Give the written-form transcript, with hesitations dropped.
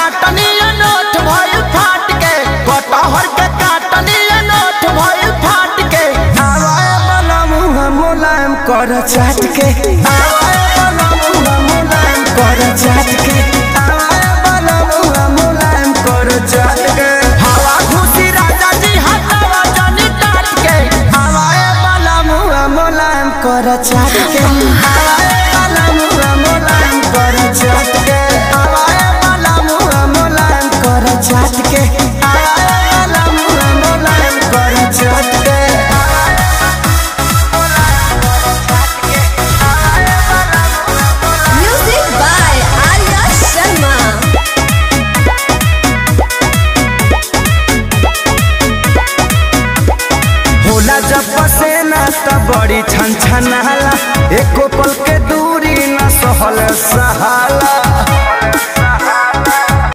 काटनी नोट भइल फाट के कटहर के काटनी नोट भइल फाट के आवाए वाला मुंह मुलायम कर चाट के आवाए वाला मुंह मुलायम कर चाट के आवाए वाला मुंह मुलायम कर चाट के हवा घुसी राजा जी हटावा जानी काट के आवाए वाला मुंह मुलायम कर चाट के आवाए वाला मुंह मुलायम कर चाट के आवाए वाला मुंह मुलायम कर चाट के आवाए वाला मुंह मुलायम कर चाट के Music by Arya Sharma. होला जब पसेना त बड़ी छन छनाला एको